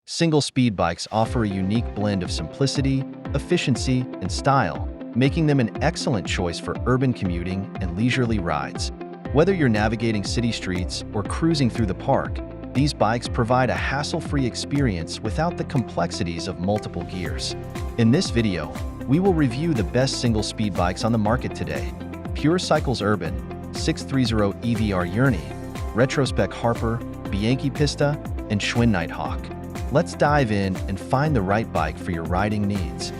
Single-speed bikes offer a unique blend of simplicity, efficiency, and style, making them an excellent choice for urban commuting and leisurely rides. Whether you're navigating city streets or cruising through the park, these bikes provide a hassle-free experience without the complexities of multiple gears. In this video, we will review the best single-speed bikes on the market today: Pure Cycles Urban, Sixthreezero EVRjourney, Retrospec Harper, Bianchi Pista, and Schwin Nighthawk. Let's dive in and find the right bike for your riding needs.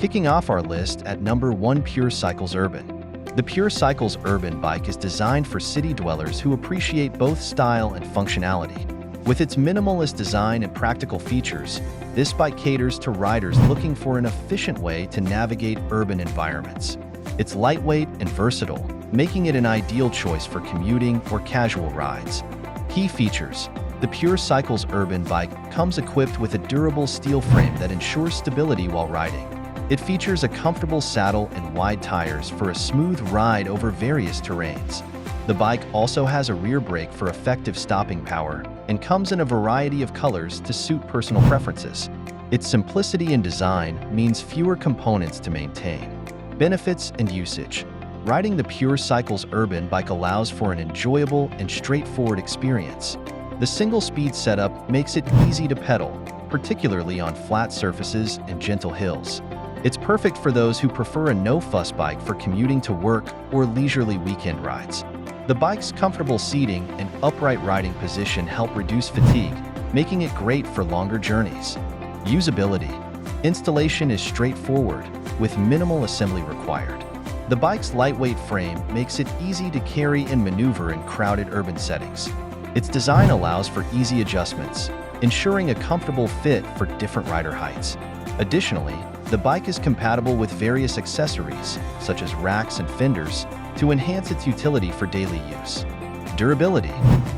Kicking off our list at number 1, Pure Cycles Urban. The Pure Cycles Urban bike is designed for city dwellers who appreciate both style and functionality. With its minimalist design and practical features, this bike caters to riders looking for an efficient way to navigate urban environments. It's lightweight and versatile, making it an ideal choice for commuting or casual rides. Key features: the Pure Cycles Urban bike comes equipped with a durable steel frame that ensures stability while riding. It features a comfortable saddle and wide tires for a smooth ride over various terrains. The bike also has a rear brake for effective stopping power and comes in a variety of colors to suit personal preferences. Its simplicity in design means fewer components to maintain. Benefits and usage: riding the Pure Cycles Urban bike allows for an enjoyable and straightforward experience. The single-speed setup makes it easy to pedal, particularly on flat surfaces and gentle hills. It's perfect for those who prefer a no-fuss bike for commuting to work or leisurely weekend rides. The bike's comfortable seating and upright riding position help reduce fatigue, making it great for longer journeys. Usability: installation is straightforward, with minimal assembly required. The bike's lightweight frame makes it easy to carry and maneuver in crowded urban settings. Its design allows for easy adjustments, ensuring a comfortable fit for different rider heights. Additionally, the bike is compatible with various accessories, such as racks and fenders, to enhance its utility for daily use. Durability: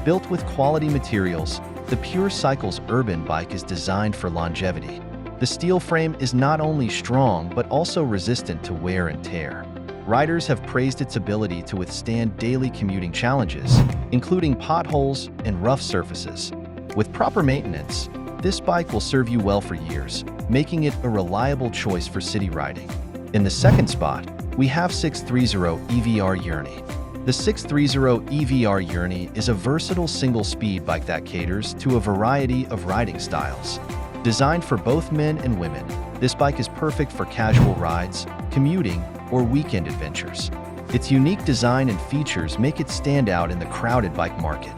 built with quality materials, the Pure Cycles Urban bike is designed for longevity. The steel frame is not only strong but also resistant to wear and tear. Riders have praised its ability to withstand daily commuting challenges, including potholes and rough surfaces. With proper maintenance, this bike will serve you well for years, making it a reliable choice for city riding. In the second spot, we have Sixthreezero EVRjourney. The Sixthreezero EVRjourney is a versatile single-speed bike that caters to a variety of riding styles. Designed for both men and women, this bike is perfect for casual rides, commuting, or weekend adventures. Its unique design and features make it stand out in the crowded bike market.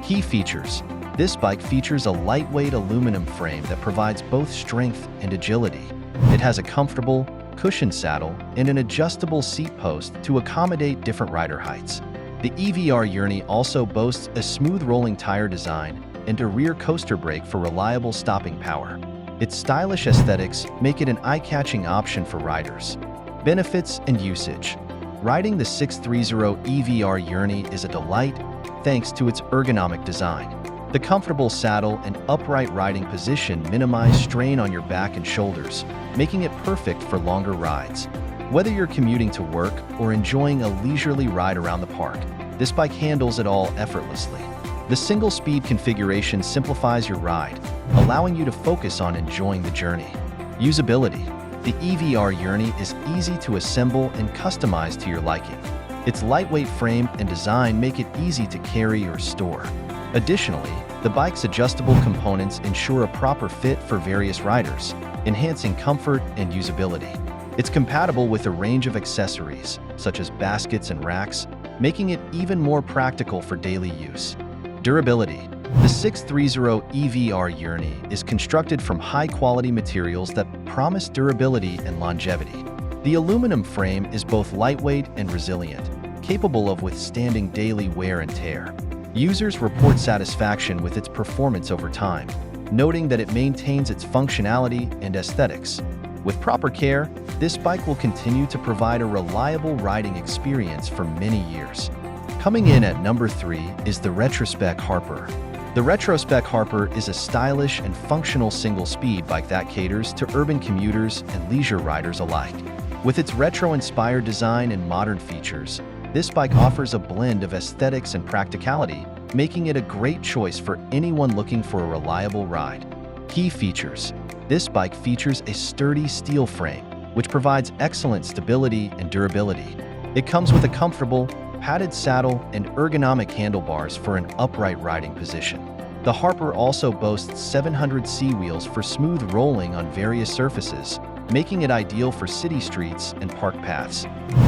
Key features: this bike features a lightweight aluminum frame that provides both strength and agility. It has a comfortable, cushioned saddle and an adjustable seat post to accommodate different rider heights. The EVRjourney also boasts a smooth rolling tire design and a rear coaster brake for reliable stopping power. Its stylish aesthetics make it an eye-catching option for riders. Benefits and usage: riding the Sixthreezero EVRjourney is a delight thanks to its ergonomic design. The comfortable saddle and upright riding position minimize strain on your back and shoulders, making it perfect for longer rides. Whether you're commuting to work or enjoying a leisurely ride around the park, this bike handles it all effortlessly. The single-speed configuration simplifies your ride, allowing you to focus on enjoying the journey. Usability: the EVRjourney is easy to assemble and customize to your liking. Its lightweight frame and design make it easy to carry or store. Additionally, the bike's adjustable components ensure a proper fit for various riders, enhancing comfort and usability. It's compatible with a range of accessories, such as baskets and racks, making it even more practical for daily use. Durability: the Sixthreezero EVRjourney is constructed from high-quality materials that promise durability and longevity. The aluminum frame is both lightweight and resilient, capable of withstanding daily wear and tear. Users report satisfaction with its performance over time, noting that it maintains its functionality and aesthetics. With proper care, this bike will continue to provide a reliable riding experience for many years. Coming in at number 3 is the Retrospec Harper. The Retrospec Harper is a stylish and functional single-speed bike that caters to urban commuters and leisure riders alike. With its retro-inspired design and modern features, This bike offers a blend of aesthetics and practicality, making it a great choice for anyone looking for a reliable ride. Key features. This bike features a sturdy steel frame, which provides excellent stability and durability. It comes with a comfortable, padded saddle and ergonomic handlebars for an upright riding position. The Harper also boasts 700C wheels for smooth rolling on various surfaces, making it ideal for city streets and park paths.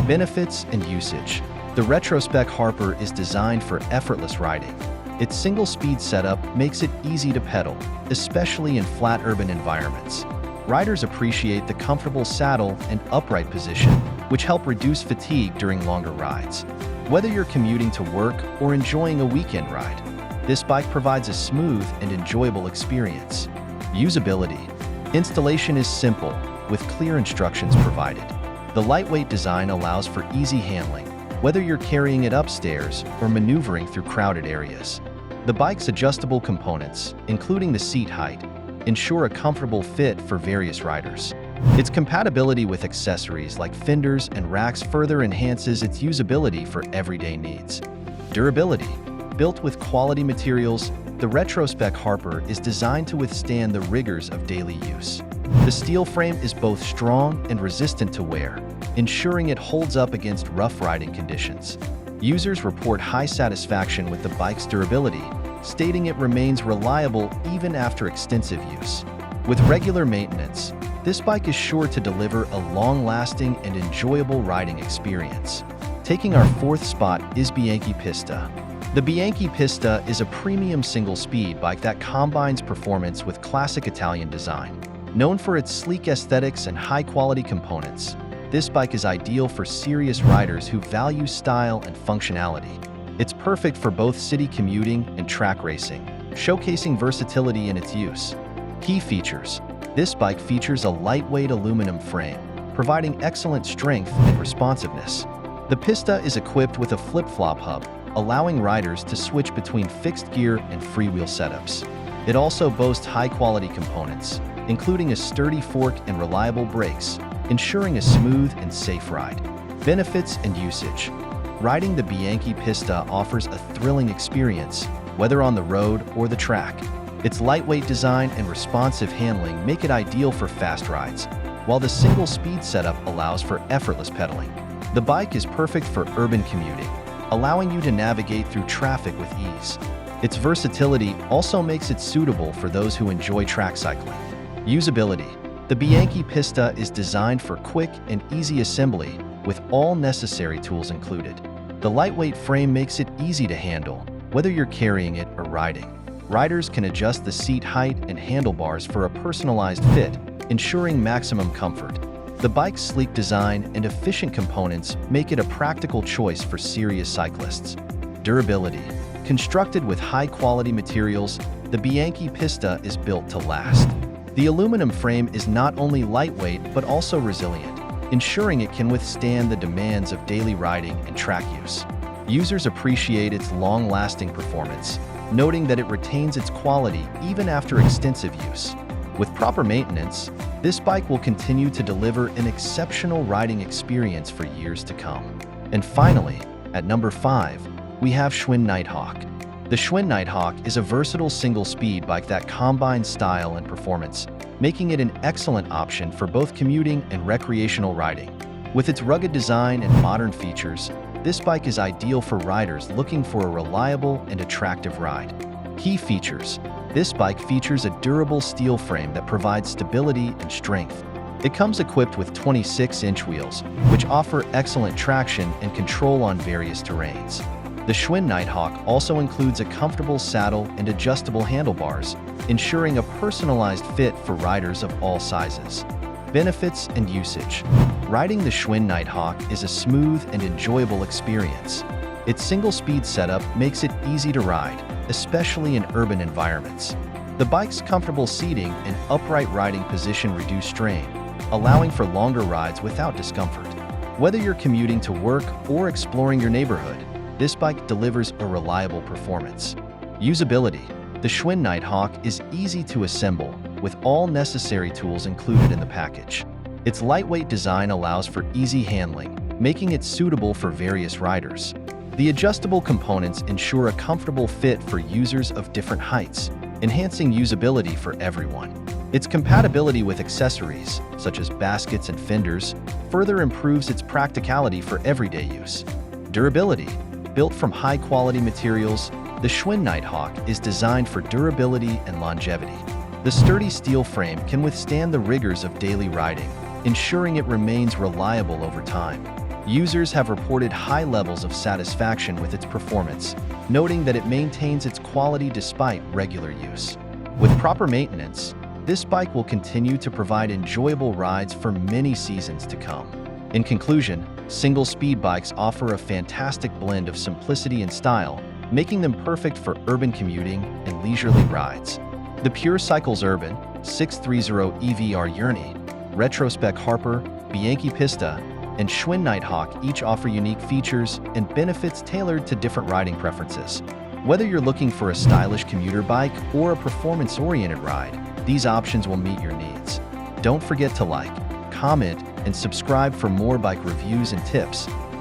Benefits and usage. The Retrospec Harper is designed for effortless riding. Its single-speed setup makes it easy to pedal, especially in flat urban environments. Riders appreciate the comfortable saddle and upright position, which help reduce fatigue during longer rides. Whether you're commuting to work or enjoying a weekend ride, this bike provides a smooth and enjoyable experience. Usability. Installation is simple, with clear instructions provided. The lightweight design allows for easy handling, whether you're carrying it upstairs or maneuvering through crowded areas. The bike's adjustable components, including the seat height, ensure a comfortable fit for various riders. Its compatibility with accessories like fenders and racks further enhances its usability for everyday needs. Durability. Built with quality materials, the Retrospec Harper is designed to withstand the rigors of daily use. The steel frame is both strong and resistant to wear, ensuring it holds up against rough riding conditions. Users report high satisfaction with the bike's durability, stating it remains reliable even after extensive use. With regular maintenance, this bike is sure to deliver a long-lasting and enjoyable riding experience. Taking our fourth spot is Bianchi Pista. The Bianchi Pista is a premium single-speed bike that combines performance with classic Italian design. Known for its sleek aesthetics and high-quality components, this bike is ideal for serious riders who value style and functionality. It's perfect for both city commuting and track racing, showcasing versatility in its use. Key features. This bike features a lightweight aluminum frame, providing excellent strength and responsiveness. The Pista is equipped with a flip-flop hub, allowing riders to switch between fixed gear and freewheel setups. It also boasts high-quality components, including a sturdy fork and reliable brakes, ensuring a smooth and safe ride. Benefits and usage. Riding the Bianchi Pista offers a thrilling experience, whether on the road or the track. Its lightweight design and responsive handling make it ideal for fast rides, while the single-speed setup allows for effortless pedaling. The bike is perfect for urban commuting, allowing you to navigate through traffic with ease. Its versatility also makes it suitable for those who enjoy track cycling. Usability. The Bianchi Pista is designed for quick and easy assembly, with all necessary tools included. The lightweight frame makes it easy to handle, whether you're carrying it or riding. Riders can adjust the seat height and handlebars for a personalized fit, ensuring maximum comfort. The bike's sleek design and efficient components make it a practical choice for serious cyclists. Durability. Constructed with high-quality materials, the Bianchi Pista is built to last. The aluminum frame is not only lightweight but also resilient, ensuring it can withstand the demands of daily riding and track use. Users appreciate its long-lasting performance, noting that it retains its quality even after extensive use. With proper maintenance, this bike will continue to deliver an exceptional riding experience for years to come. And finally, at number 5, we have Schwinn Nighthawk. The Schwinn Nighthawk is a versatile single-speed bike that combines style and performance, making it an excellent option for both commuting and recreational riding. With its rugged design and modern features, this bike is ideal for riders looking for a reliable and attractive ride. Key features. This bike features a durable steel frame that provides stability and strength. It comes equipped with 26-inch wheels, which offer excellent traction and control on various terrains. The Schwinn Nighthawk also includes a comfortable saddle and adjustable handlebars, ensuring a personalized fit for riders of all sizes. Benefits and usage. Riding the Schwinn Nighthawk is a smooth and enjoyable experience. Its single-speed setup makes it easy to ride, especially in urban environments. The bike's comfortable seating and upright riding position reduce strain, allowing for longer rides without discomfort. Whether you're commuting to work or exploring your neighborhood, this bike delivers a reliable performance. Usability. The Schwinn Nighthawk is easy to assemble, with all necessary tools included in the package. Its lightweight design allows for easy handling, making it suitable for various riders. The adjustable components ensure a comfortable fit for users of different heights, enhancing usability for everyone. Its compatibility with accessories, such as baskets and fenders, further improves its practicality for everyday use. Durability. Built from high-quality materials, the Schwinn Nighthawk is designed for durability and longevity. The sturdy steel frame can withstand the rigors of daily riding, ensuring it remains reliable over time. Users have reported high levels of satisfaction with its performance, noting that it maintains its quality despite regular use. With proper maintenance, this bike will continue to provide enjoyable rides for many seasons to come. In conclusion, single-speed bikes offer a fantastic blend of simplicity and style, making them perfect for urban commuting and leisurely rides. The Pure Cycles Urban, Sixthreezero EVRjourney, Retrospec Harper, Bianchi Pista, and Schwin Nighthawk each offer unique features and benefits tailored to different riding preferences. Whether you're looking for a stylish commuter bike or a performance-oriented ride, these options will meet your needs. Don't forget to like, comment, and subscribe for more bike reviews and tips.